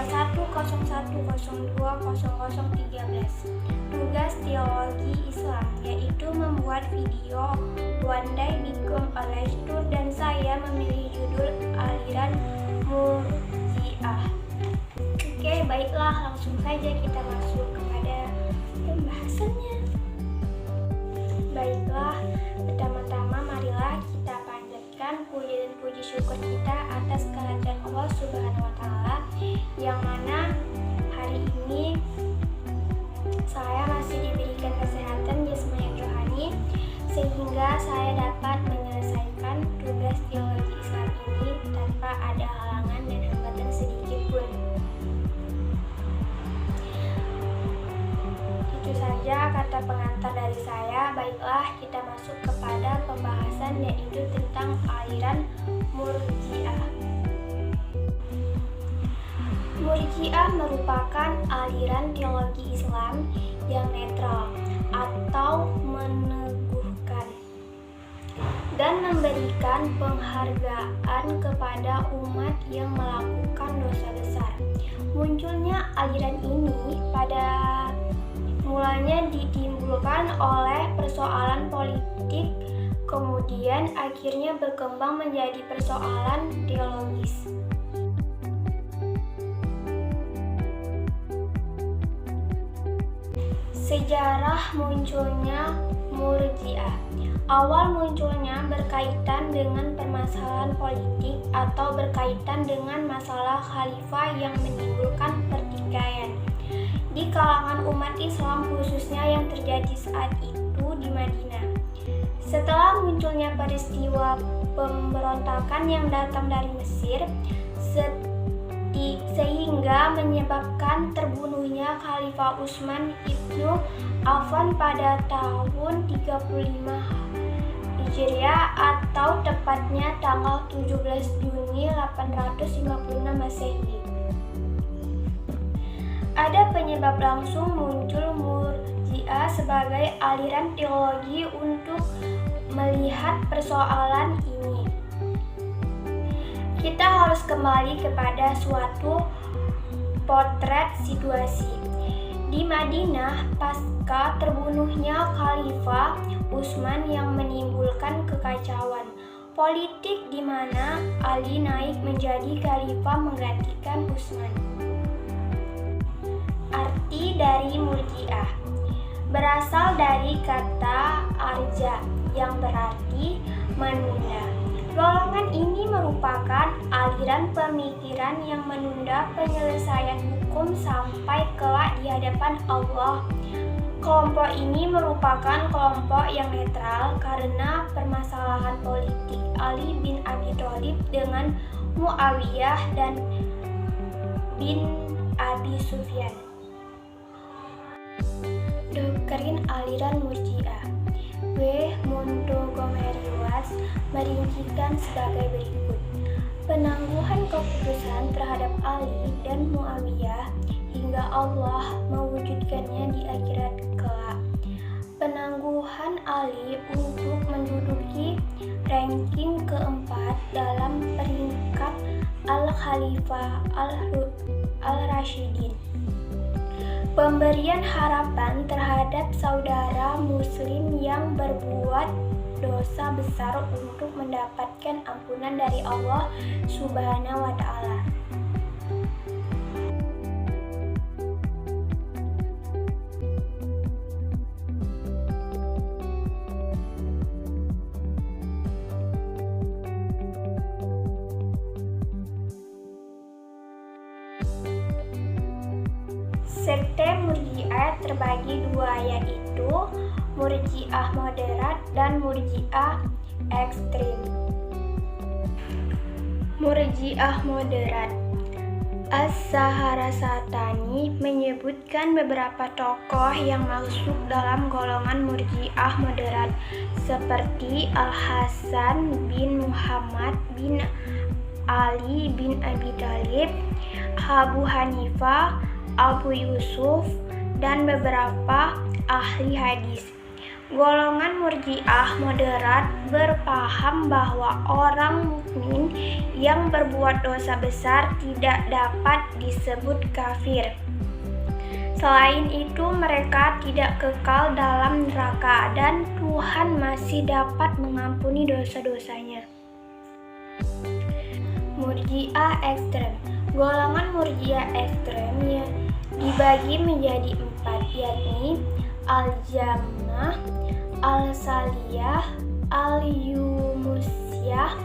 2101020013. Tugas teologi Islam yaitu membuat video One Day Become a Lecture, dan saya memilih judul aliran Murji'ah. Oke, baiklah, langsung saja kita masuk kepada pembahasannya. Baiklah, pertama-tama marilah kita panjatkan puji dan puji syukur kita atas kehadiran Allah Subhanahu wa Ta'ala, yang mana hari ini saya masih diberikan kesehatan jasmani dan rohani sehingga saya dapat menyelesaikan tugas teologi Islam ini tanpa ada halangan dan hambatan sedikit pun. Itu saja kata pengantar dari saya. Baiklah, kita masuk kepada pembahasan, yaitu tentang aliran Murji'ah. Murji'ah merupakan aliran teologi Islam yang netral atau meneguhkan dan memberikan penghargaan kepada umat yang melakukan dosa besar. Munculnya aliran ini pada mulanya ditimbulkan oleh persoalan politik, kemudian akhirnya berkembang menjadi persoalan teologis. Sejarah munculnya Murji'ah. Awal munculnya berkaitan dengan permasalahan politik atau berkaitan dengan masalah khalifah yang menimbulkan pertikaian di kalangan umat Islam, khususnya yang terjadi saat itu di Madinah. Setelah munculnya peristiwa pemberontakan yang datang dari Mesir, sehingga menyebabkan terbunuhnya Khalifah Utsman ibnu Affan pada tahun 35 Hijriah atau tepatnya tanggal 17 Juni 856 Masehi. Ada penyebab langsung muncul Murji'ah sebagai aliran teologi untuk melihat persoalan ini. Kita harus kembali kepada suatu potret situasi di Madinah pasca terbunuhnya Khalifah Utsman yang menimbulkan kekacauan politik, di mana Ali naik menjadi khalifah menggantikan Utsman. Arti dari Murji'ah berasal dari kata arja yang berarti menunda. Golongan ini merupakan aliran pemikiran yang menunda penyelesaian hukum sampai kelak di hadapan Allah. Kelompok ini merupakan kelompok yang netral karena permasalahan politik Ali bin Abi Thalib dengan Muawiyah dan bin Abi Sufyan. Doktrin aliran Murji'ah. W. Montgomery Watt merincikan sebagai berikut: penangguhan keputusan terhadap Ali dan Muawiyah hingga Allah mewujudkannya di akhirat kelak. Penangguhan Ali untuk menduduki ranking keempat dalam peringkat Al-Khalifah Al-Rashidin. Pemberian harapan terhadap saudara muslim yang berbuat dosa besar untuk mendapatkan ampunan dari Allah Subhanahu wa Ta'ala. Sekte Murji'ah terbagi dua, yaitu Murji'ah moderat dan Murji'ah ekstrim. Murji'ah moderat. As-Saharasatani menyebutkan beberapa tokoh yang masuk dalam golongan Murji'ah moderat, seperti Al-Hasan bin Muhammad bin Ali bin Abi Thalib, Abu Hanifah, Abu Yusuf, dan beberapa ahli hadis. Golongan Murji'ah moderat berpaham bahwa orang mukmin yang berbuat dosa besar tidak dapat disebut kafir. Selain itu, mereka tidak kekal dalam neraka dan Tuhan masih dapat mengampuni dosa-dosanya. Murji'ah ekstrem. Golongan Murji'ah ekstrem dibagi menjadi 4, yakni Al-Jammah, Al-Saliyah, Al-Yunusyah,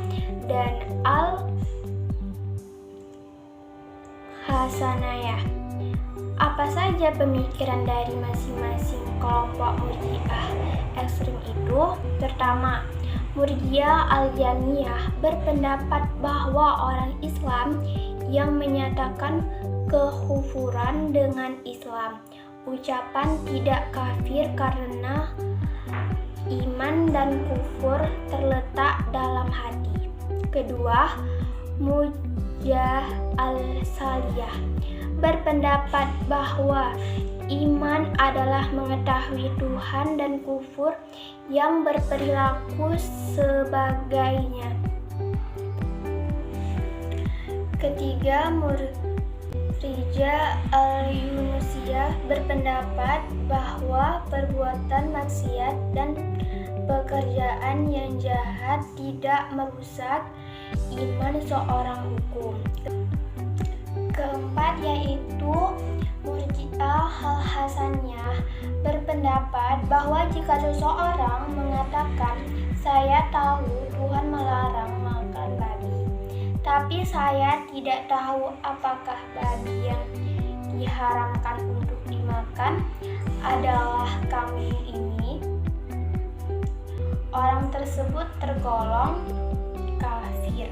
dan Al-Hasanayah. Apa saja pemikiran dari masing-masing kelompok Murji'ah ekstrem itu? Pertama, Murji'ah Al-Jammiyah berpendapat bahwa orang Islam yang menyatakan kekufuran dengan Islam, ucapan tidak kafir karena iman dan kufur terletak dalam hati. Kedua, Murji'ah Al-Saliyah berpendapat bahwa iman adalah mengetahui Tuhan dan kufur yang berperilaku sebagainya. Ketiga, Murji'ah Al-Yunusyah berpendapat bahwa perbuatan maksiat dan pekerjaan yang jahat tidak merusak iman seorang hukum. Keempat, yaitu Murji'ah Al-Hasaniyah berpendapat bahwa jika seseorang mengatakan, "Saya tahu Tuhan melarang makan babi, tapi saya tidak tahu apakah babi yang diharamkan untuk dimakan adalah kambing ini," orang tersebut tergolong kafir.